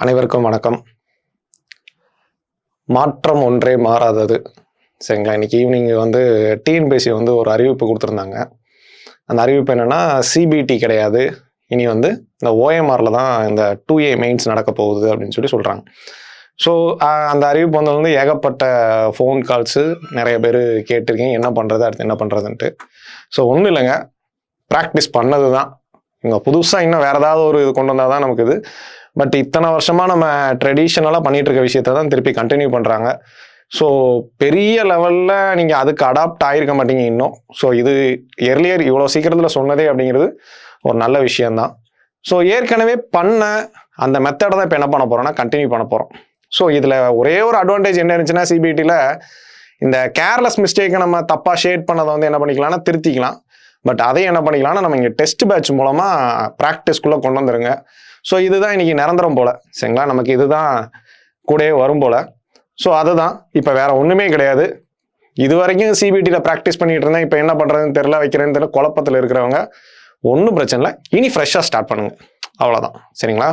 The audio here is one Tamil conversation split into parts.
அனைவருக்கும் வணக்கம். மாற்றம் ஒன்றே மாறாதது. சரிங்களா, இன்னைக்கு ஈவினிங் டிஎன்பிஎஸ்சி ஒரு அறிவிப்பு கொடுத்துருந்தாங்க. அந்த அறிவிப்பு என்னன்னா, சிபிடி கிடையாது, இனி இந்த ஓஎம்ஆர்ல தான் இந்த 2A மெயின்ஸ் நடக்க போகுது அப்படின்னு சொல்றாங்க. ஸோ அந்த அறிவிப்பு ஏகப்பட்ட ஃபோன் கால்ஸு, நிறைய பேர் கேட்டிருக்கீங்க என்ன பண்ணுறது, அடுத்து என்ன பண்ணுறதுன்ட்டு. ஸோ ஒன்றும் இல்லைங்க, ப்ராக்டிஸ் பண்ணது தான். இங்கே புதுசாக இன்னும் வேறு ஏதாவது ஒரு இது கொண்டு வந்தால் தான் நமக்கு இது. பட் இத்தனை வருஷமாக நம்ம ட்ரெடிஷ்னலாக பண்ணிட்டு இருக்க விஷயத்த தான் திருப்பி கண்டினியூ பண்ணுறாங்க. ஸோ பெரிய லெவலில் நீங்கள் அதுக்கு அடாப்ட் ஆகிருக்க மாட்டீங்க இன்னும். ஸோ இது எர்லியர் இவ்வளோ சீக்கிரத்தில் சொன்னதே அப்படிங்கிறது ஒரு நல்ல விஷயந்தான். ஸோ ஏற்கனவே பண்ண அந்த மெத்தடை தான் இப்போ என்ன பண்ண போகிறோம்னா கண்டினியூ பண்ண போகிறோம். ஸோ இதில் ஒரே ஒரு அட்வான்டேஜ் என்ன இருந்துச்சுன்னா, சிபிடியில் இந்த கேர்லெஸ் மிஸ்டேக்கை நம்ம தப்பாக ஷேட் பண்ணதை என்ன பண்ணிக்கலாம்னா திருத்திக்கலாம். பட் அதையும் என்ன பண்ணிக்கலாம்னா நம்ம இங்கே டெஸ்ட் பேட்ச் மூலமாக ப்ராக்டிஸ்குள்ளே கொண்டு வந்துருங்க. ஸோ இதுதான் இன்னைக்கு நிரந்தரம் போல. சரிங்களா, நமக்கு இதுதான் கூடவே வரும் போல. ஸோ அதுதான் இப்போ வேற ஒன்றுமே கிடையாது. இது வரைக்கும் சிபிடியில் ப்ராக்டிஸ் பண்ணிட்டு இருந்தேன், இப்போ என்ன பண்ணுறதுன்னு தெரியல, வைக்கிறேன்னு தெரியல, குழப்பத்தில் இருக்கிறவங்க ஒன்றும் பிரச்சனை இல்லை, இனி ஃப்ரெஷ்ஷாக ஸ்டார்ட் பண்ணுங்க, அவ்வளோதான். சரிங்களா,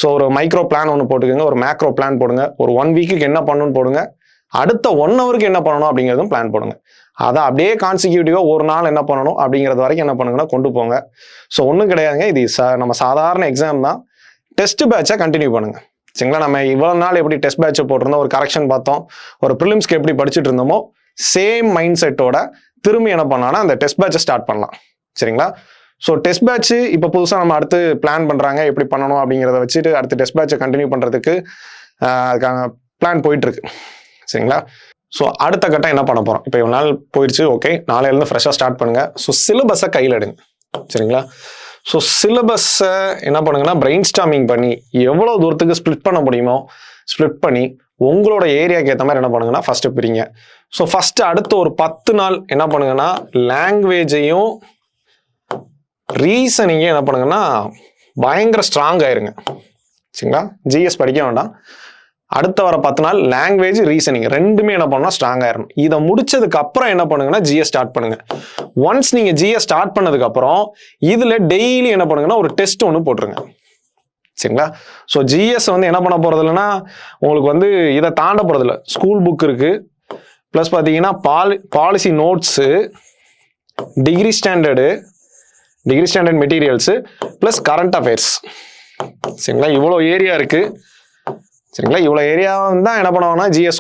ஸோ ஒரு மைக்ரோ பிளான் ஒன்று போட்டுக்கோங்க, ஒரு மேக்ரோ பிளான் போடுங்க, ஒரு 1 வீக்குக்கு என்ன பண்ணணும்னு போடுங்க, அடுத்த 1 ஹவருக்கு என்ன பண்ணணும் அப்படிங்கிறதும் பிளான் போடுங்க. அதை அப்படியே கான்சிக்யூட்டிவாக ஒரு நாள் என்ன பண்ணணும் அப்படிங்கிறது வரைக்கும் என்ன பண்ணுங்கன்னா கொண்டு போங்க. ஸோ ஒன்றும் கிடையாதுங்க, இது நம்ம சாதாரண எக்ஸாம் தான். டெஸ்ட் பேட்சை கண்டினியூ பண்ணுங்க. சரிங்களா, நம்ம இவ்வளோ நாள் எப்படி டெஸ்ட் பேட்சை போட்டிருந்தோம், ஒரு கரெக்ஷன் பார்த்தோம், ஒரு ப்ரிலிம்ஸ்க்கு எப்படி படிச்சுட்டு இருந்தோமோ சேம் மைண்ட் செட்டோட திரும்பி என்ன பண்ணலாம்னா அந்த டெஸ்ட் பேட்சை ஸ்டார்ட் பண்ணலாம். சரிங்களா, ஸோ டெஸ்ட் பேட்ச் இப்போ புதுசாக நம்ம அடுத்து பிளான் பண்ணுறாங்க, எப்படி பண்ணணும் அப்படிங்கிறத வச்சுட்டு அடுத்து டெஸ்ட் பேட்சை கண்டினியூ பண்ணுறதுக்கு அதுக்கான பிளான் போயிட்டுருக்கு. சரிங்களா, ஸோ அடுத்த கட்டம் என்ன பண்ண போகிறோம், இப்போ இவ்வளோ நாள் போயிடுச்சு, ஓகே, நாளையிலேருந்து ஃப்ரெஷ்ஷாக ஸ்டார்ட் பண்ணுங்கள். ஸோ சிலபஸை கையில் எடுங்க. சரிங்களா, ஸோ சிலபஸை என்ன பண்ணுங்கன்னா பிரெயின் ஸ்டார்மிங் பண்ணி எவ்வளோ தூரத்துக்கு ஸ்ப்ளிட் பண்ண முடியுமோ ஸ்ப்ளிட் பண்ணி உங்களோட ஏரியாவுக்கு ஏற்ற மாதிரி என்ன பண்ணுங்கன்னா ஃபஸ்ட்டு பிரிங்க. ஸோ ஃபஸ்ட்டு அடுத்த ஒரு 10 நாள் என்ன பண்ணுங்கன்னா லாங்குவேஜையும் ரீசனிங்கையும் என்ன பண்ணுங்கன்னா பயங்கர ஸ்ட்ராங் ஆயிருங்க. சரிங்களா, ஜிஎஸ் படிக்க வேண்டாம், அடுத்த வர 10 நாள் லாங்குவேஜ் ரீசனிங் ரெண்டுமே என்ன பண்ணணும் ஸ்ட்ராங் ஆயிரும். இதை முடிச்சதுக்கு அப்புறம் என்ன பண்ணுங்கன்னா ஜிஎஸ் ஸ்டார்ட் பண்ணுங்க. ஒன்ஸ் நீங்க ஜிஎஸ் ஸ்டார்ட் பண்ணதுக்கு அப்புறம் இதுல டெய்லி என்ன பண்ணுங்கன்னா ஒரு டெஸ்ட் ஒன்று போட்டுருங்க. சரிங்களா, ஸோ ஜிஎஸ் என்ன பண்ண போறது இல்லைன்னா உங்களுக்கு இதை தாண்ட போறது இல்லை. ஸ்கூல் புக் இருக்கு, பிளஸ் பார்த்தீங்கன்னா policy notes, degree standard materials, plus current affairs. சரிங்களா, இவ்வளோ ஏரியா இருக்கு. சரிங்களா, இவ்வளோ ஏரியா தான் என்ன பண்ணுவாங்கன்னா ஜிஎஸ்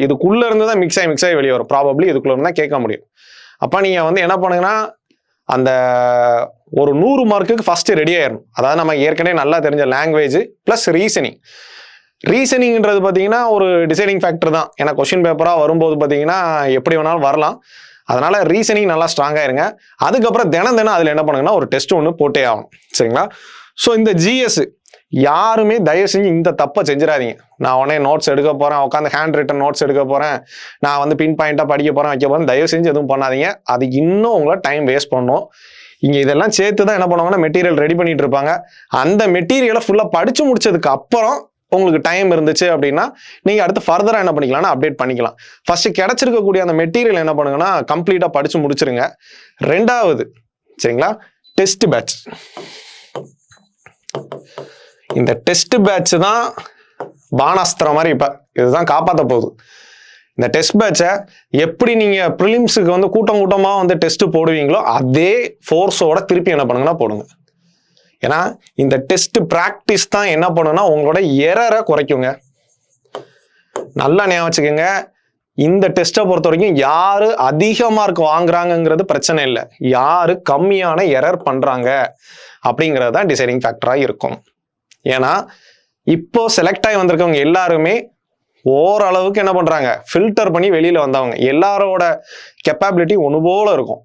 இதுக்குள்ளே இருந்து தான் மிக்ஸ் ஆகி வெளியே வரும். ப்ராபப்ளி இதுக்குள்ளே இருந்தால் கேட்க முடியும். அப்போ நீங்கள் என்ன பண்ணுங்கன்னா அந்த ஒரு 100 மார்க்குக்கு ஃபஸ்ட்டு ரெடி ஆயிடணும். அதாவது நம்ம ஏற்கனவே நல்லா தெரிஞ்ச லாங்குவேஜ் ப்ளஸ் ரீசனிங்ன்றது பார்த்தீங்கன்னா ஒரு டிசைடிங் ஃபேக்டர் தான். ஏன்னா கொஸ்டின் பேப்பராக வரும்போது பார்த்தீங்கன்னா எப்படி வேணாலும் வரலாம். அதனால ரீசனிங் நல்லா ஸ்ட்ராங்காக இருங்க. அதுக்கப்புறம் தினம் அதில் என்ன பண்ணுங்கன்னா ஒரு டெஸ்ட் ஒன்று போட்டே ஆகும். சரிங்களா, ஸோ இந்த ஜிஎஸ் யாருமே தயவு செஞ்சு இந்த தப்பை செஞ்சிடாதீங்க. நான் உடனே நோட்ஸ் எடுக்க போகிறேன், உட்காந்து ஹேண்ட் ரிட்டன் நோட்ஸ் எடுக்க போகிறேன், நான் பின் பாயிண்டாக படிக்க போகிறேன், வைக்க போகிறேன், தயவு செஞ்சு எதுவும் பண்ணாதீங்க. அது இன்னும் உங்களை டைம் வேஸ்ட் பண்ணும். இங்கே இதெல்லாம் சேர்த்து தான் என்ன பண்ணுவாங்கன்னா மெட்டீரியல் ரெடி பண்ணிட்டு இருப்பாங்க. அந்த மெட்டீரியலை ஃபுல்லாக படித்து முடிச்சதுக்கு அப்புறம் உங்களுக்கு டைம் இருந்துச்சு அப்படின்னா நீங்கள் அடுத்து ஃபர்தராக என்ன பண்ணிக்கலாம்னா அப்டேட் பண்ணிக்கலாம். ஃபர்ஸ்ட் கிடைச்சிருக்கக்கூடிய அந்த மெட்டீரியல் என்ன பண்ணுங்கன்னா கம்ப்ளீட்டாக படித்து முடிச்சிருங்க. 2வது சரிங்களா, டெஸ்ட் பேட்ச். இந்த டெஸ்ட் பேட்ச் தான் பானாஸ்திரம் மாதிரி இப்போ இதுதான் காப்பாற்ற போகுது. இந்த டெஸ்ட் பேட்சை எப்படி நீங்கள் ப்ரிலிம்ஸுக்கு கூட்டமாக டெஸ்ட் போடுவீங்களோ அதே ஃபோர்ஸோட திருப்பி என்ன பண்ணுங்கன்னா போடுங்க. ஏன்னா இந்த டெஸ்ட் ப்ராக்டிஸ் தான் என்ன பண்ணுன்னா உங்களோட எரரை குறைக்குங்க. நல்லா ஞாபகம் வச்சுக்கோங்க, இந்த டெஸ்ட்டை பொறுத்த வரைக்கும் யாரு அதிக மார்க் வாங்குறாங்கிறது பிரச்சனை இல்லை, யாரு கம்மியான எரர் பண்ணுறாங்க அப்படிங்கிறது தான் டிசைடிங் ஃபேக்டராக இருக்கும். ஏன்னா இப்போ செலக்ட் ஆகி வந்திருக்கவங்க எல்லாருமே ஓரளவுக்கு என்ன பண்றாங்க ஃபில்டர் பண்ணி வெளியில வந்தவங்க. எல்லாரோட கெப்பாபிலிட்டி ஒன்று போல இருக்கும்.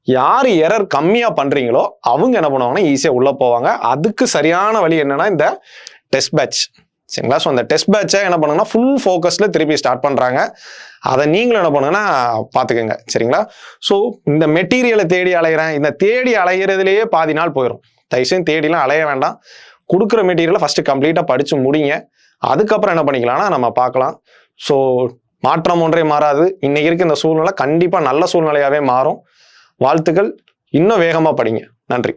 யார் எரர் கம்மியா பண்றீங்களோ அவங்க என்ன பண்ணுவாங்கன்னா ஈஸியா உள்ள போவாங்க. அதுக்கு சரியான வழி என்னன்னா இந்த டெஸ்ட் பேட்ச். சரிங்களா, ஸோ அந்த டெஸ்ட் பேட்சை என்ன பண்ணுங்கன்னா ஃபுல் ஃபோக்கஸ்ல திருப்பி ஸ்டார்ட் பண்றாங்க. அதை நீங்களும் என்ன பண்ணுங்கன்னா பார்த்துக்கோங்க. சரிங்களா, ஸோ இந்த மெட்டீரியலை தேடி அலைகிறேன், இந்த தேடி அலைகிறதுலேயே பாதி நாள் போயிடும். தயவுசெய்து தேடிலாம் அலைய வேண்டாம். கொடுக்குற மெட்டீரியலை ஃபஸ்ட்டு கம்ப்ளீட்டாக படித்து முடிங்க. அதுக்கப்புறம் என்ன பண்ணிக்கலாம்னா நம்ம பார்க்கலாம். ஸோ மாற்றம் ஒன்றே மாறாது. இன்னைக்கு இருக்க இந்த சூழ்நிலை கண்டிப்பாக நல்ல சூழ்நிலையாகவே மாறும். வாழ்த்துக்கள், இன்னும் வேகமாக படிங்க. நன்றி.